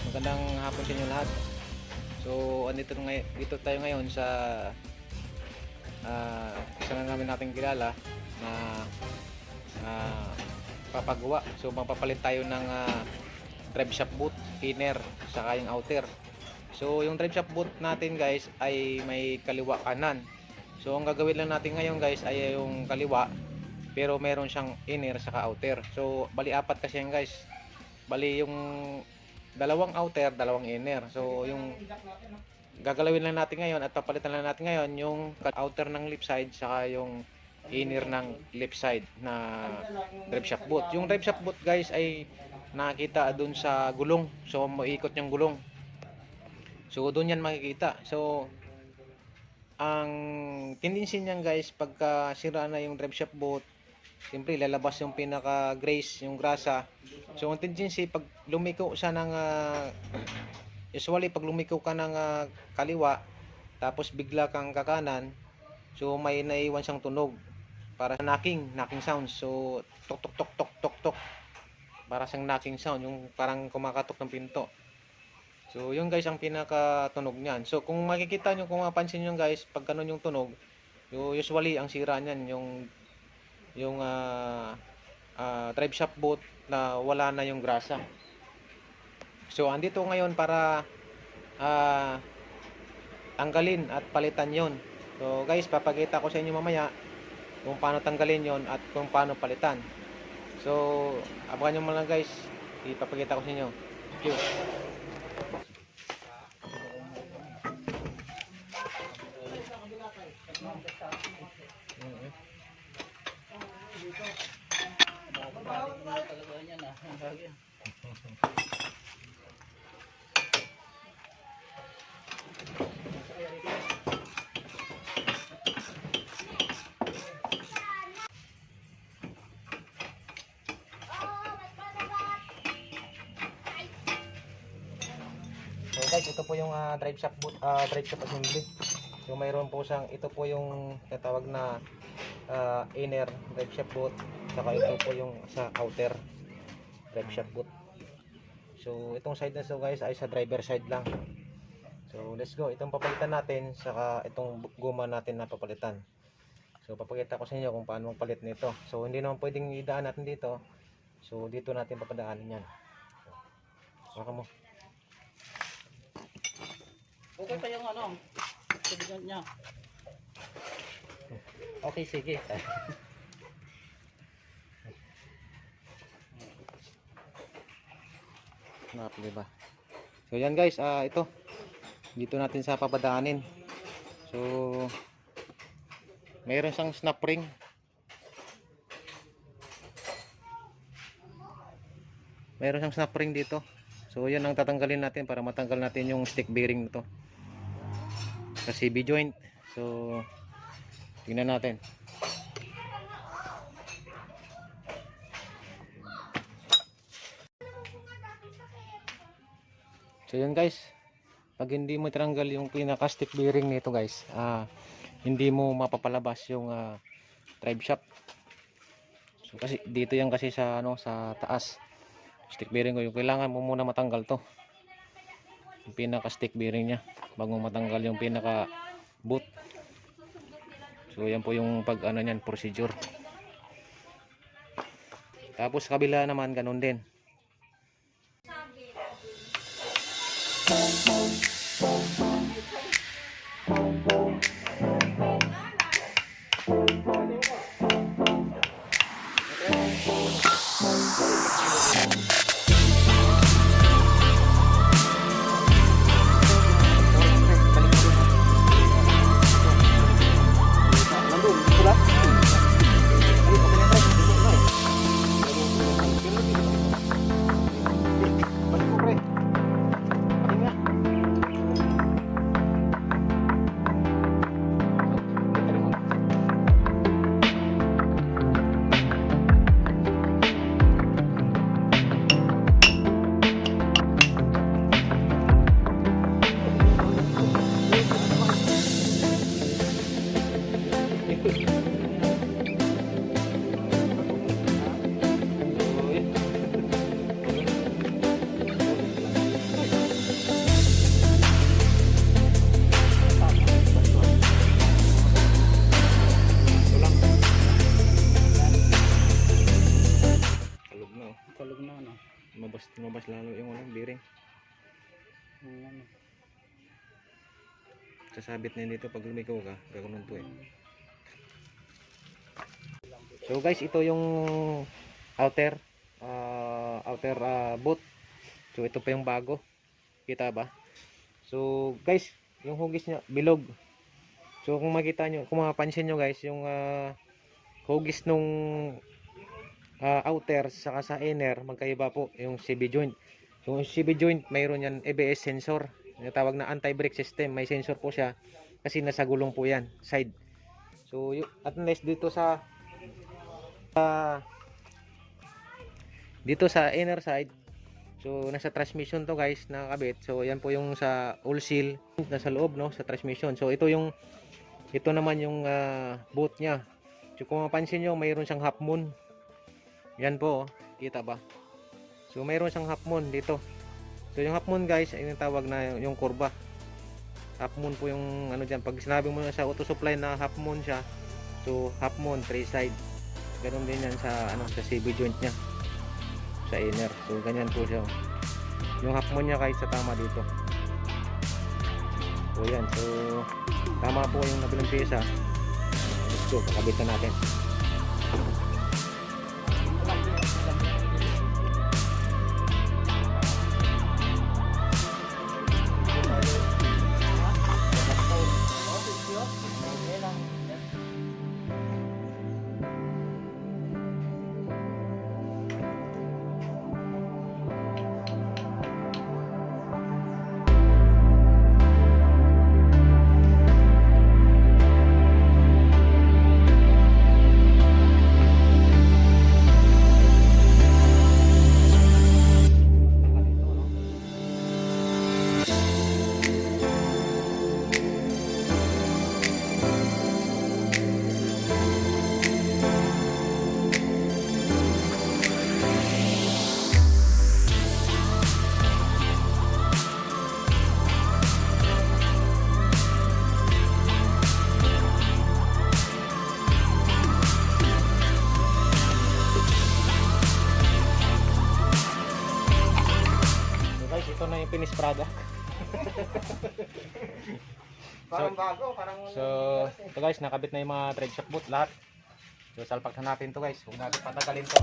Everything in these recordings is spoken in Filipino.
magandang hapon sa inyo lahat. So dito tayo ngayon sa isa na namin nating kilala na papagawa. So magpapalit tayo ng drive shaft boot, inner, saka yung outer. So yung drive shaft boot natin guys ay may kaliwa kanan. So ang gagawin lang natin ngayon guys ay yung kaliwa, pero meron siyang inner saka outer. So bali apat kasi yan guys. Bali yung dalawang outer, dalawang inner. So yung gagalawin lang natin ngayon at papalitan lang natin ngayon yung outer ng left side saka yung inner ng left side na drive shaft boot. Yung drive shaft boot guys ay nakikita dun sa gulong. So maiikot yung gulong. So doon yan makikita. So ang tendency niyan guys, pagka sira na yung drive shaft boot, siyempre lalabas yung pinaka grease, yung grasa. So ang tendency pag lumiko siya ng usually pag lumiko ka ng kaliwa tapos bigla kang kakanan, so may naiwan siyang tunog para knocking sound. So tok tok tok tok tok tok, para siyang knocking sound, yung parang kumakatok ng pinto. So yun guys ang pinaka tunog niyan. So kung makikita nyo, kung mapansin nyo guys, pag ganun yung tunog, usually ang sira niyan yung drive shaft boot na wala na yung grasa. So andito ngayon para tanggalin at palitan yon. So guys, papakita ko sa inyo mamaya kung paano tanggalin yon at kung paano palitan. So abangan nyo lang guys, ipapakita ko sa inyo. Thank you. So guys, ito po yung drive shaft boot, drive shaft assembly. So mayroon po siyang, ito po yung tatawag na inner drive shaft boot, saka ito po yung sa outer drive shaft boot. So itong side na so guys ay sa driver side lang. So let's go, itong papalitan natin, saka itong guma natin na papalitan. So papakita ko sa inyo kung paano magpalit nito. So hindi naman pwedeng idaan natin dito. So dito natin papadaanin yan. So, saka mo. Okay pa yung ano, sabihan niya. Okay, sige. Diba? So yan guys, ito dito natin sa papadaanin. So mayroon siyang snap ring. Mayroon siyang snap ring dito. So yan ang tatanggalin natin para matanggal natin yung stick bearing nito sa CV joint. So tingnan natin. So yun guys, pag hindi mo tinanggal yung pinaka stick bearing nito guys, hindi mo mapapalabas yung drive shaft. So kasi dito yan kasi sa sa taas stick bearing ko, yung kailangan mo muna matanggal to, yung pinaka stick bearing nya, bago matanggal yung pinaka boot. So yan po yung pag niyan, procedure. Tapos kabila naman ganun din. Ano. Sasabit na yun dito pag lumiko ka, gagawin to eh. So guys, ito yung outer boot. So ito pa yung bago. Kita ba? So guys, yung hugis niya bilog. So kung makita nyo, kung mapapansin nyo guys, yung hugis nung outer saka sa inner magkaiba po yung CB joint. So yung CB joint mayroon yan ABS sensor. Tinatawag na anti-brake system. May sensor po siya kasi nasa gulong po yan, side. So at least dito sa inner side, so nasa transmission to guys nakakabit. So yan po yung sa oil seal nasa loob no sa transmission. So ito naman yung boot nya. So kung mapansin nyo mayroon siyang half moon. Yan po, kita ba? So mayroon siyang half moon dito. So yung half moon guys ay tinatawag na yung kurba. Half moon po yung ano diyan. Pag sinabi mo na sa auto supply na half moon siya, so half moon 3 side. Ganun din yan sa sa CB joint niya. Sa inner. So ganyan po siya. Yung half moon niya kahit sa tama dito. So yan. So tama po yung nabilang pyesa. Let's go, kakabit na natin. Ito na yung finished product. Parang bago, parang So, ito guys, nakabit na yung mga thread shock boot lahat. So, salpak na natin to guys. Huwag natin patagalin to.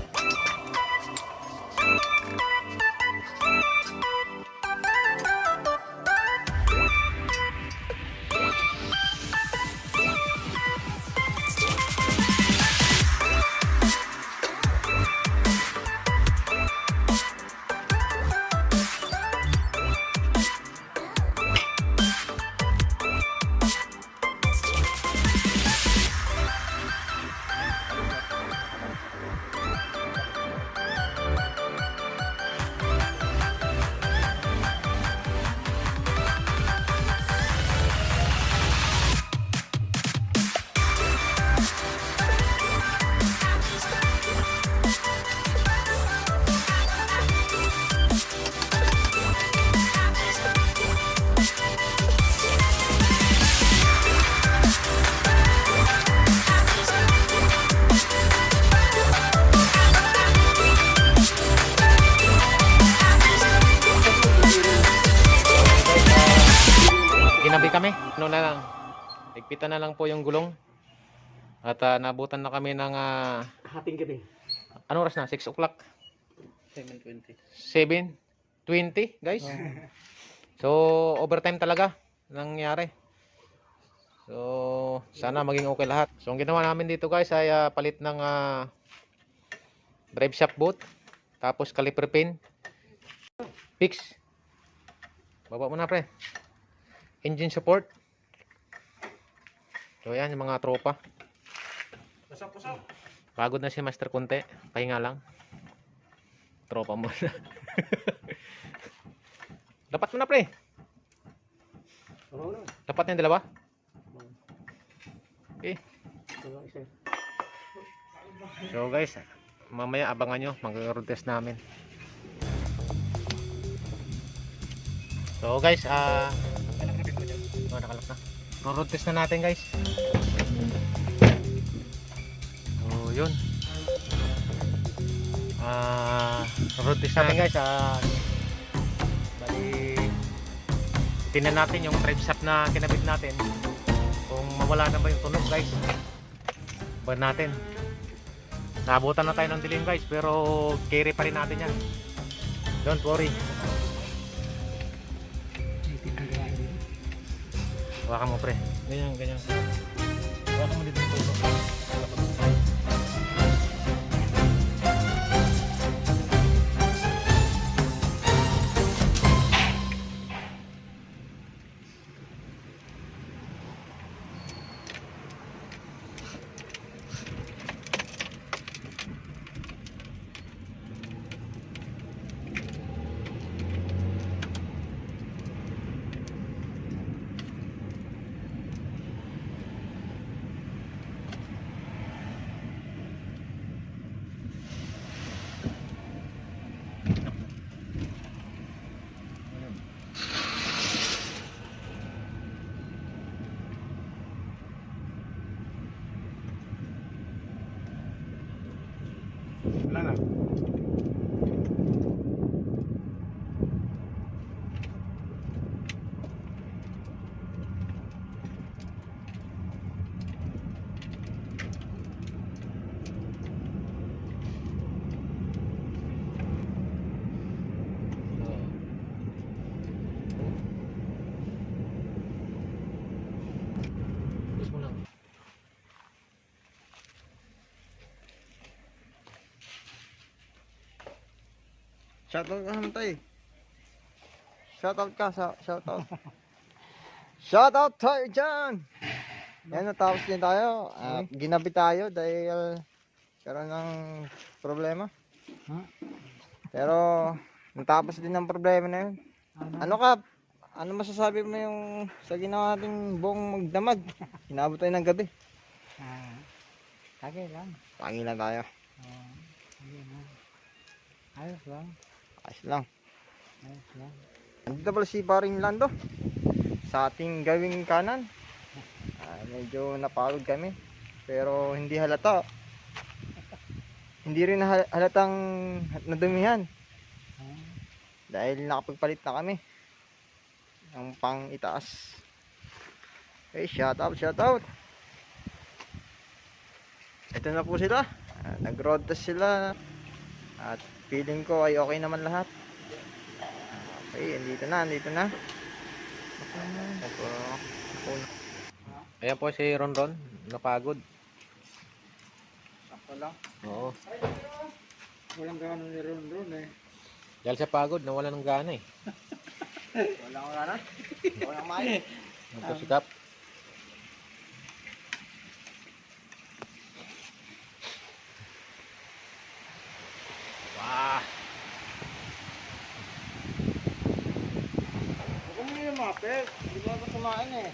Ginabi kami. Ano na lang. Higpitan na lang po yung gulong. At nabutan na kami ng hating gabi. anong oras na? 6 o'clock. 7:20. 7:20 guys. So overtime talaga nangyari. So sana maging okay lahat. So ang ginawa namin dito guys ay palit ng drive shaft boot, tapos caliper pin, fix. Baba mo na pre. Engine support. So yan yung mga tropa. Pasok. Pagod na si Master Kunte, pahinga lang. Tropa mo na. Dapat mo na pre. Dapat na yung dalawa. Okay. So guys, mamaya abangan nyo, mag-road test namin. So guys, nakalak na. Road test na natin guys. So yun. Road test natin guys. Bali tingnan natin yung thread shop na kinabit natin kung mawala na ba yung tunog guys. Ba natin. Naabutan na tayo ng dilim guys, pero carry pa rin natin yan. Don't worry. Hawakan mo pre. Ganyan, ganyan. Hawakan mo dito yung tunog. Wala na. Push mo lang. Shoutout ka naman tayo. Shoutout ka, shoutout. Shoutout tayo dyan! Yan, natapos din tayo. Ginabi tayo dahil karoon ng problema. Pero natapos din ang problema na yun. Ano ka? Ano masasabi mo yung sa ginawa nating buong magdamag? Inabot tayo ng gabi. Tagay lang. Tangi lang tayo. Ayos lang. Ayos lang. Ayos lang. Nandito pala si Paring Lando sa ating gawing kanan. Medyo napagod kami pero hindi halata. Hindi rin halatang nadumihan dahil nakapagpalit na kami ng pang itaas. Okay, shout out. Ito na po sila. Nag-road test sila at feeling ko ay okay naman lahat. Okay, andito na. Ayan po si Ronron, napagod. Sakto lang. Oo. Walang gana ni Ron eh. Dahil sa pagod, nawala ng gana eh. Walang gana. Walang mayo. Nagpasikap. Wah! Huwag mo yung mapit. Hindi ko na kumain eh.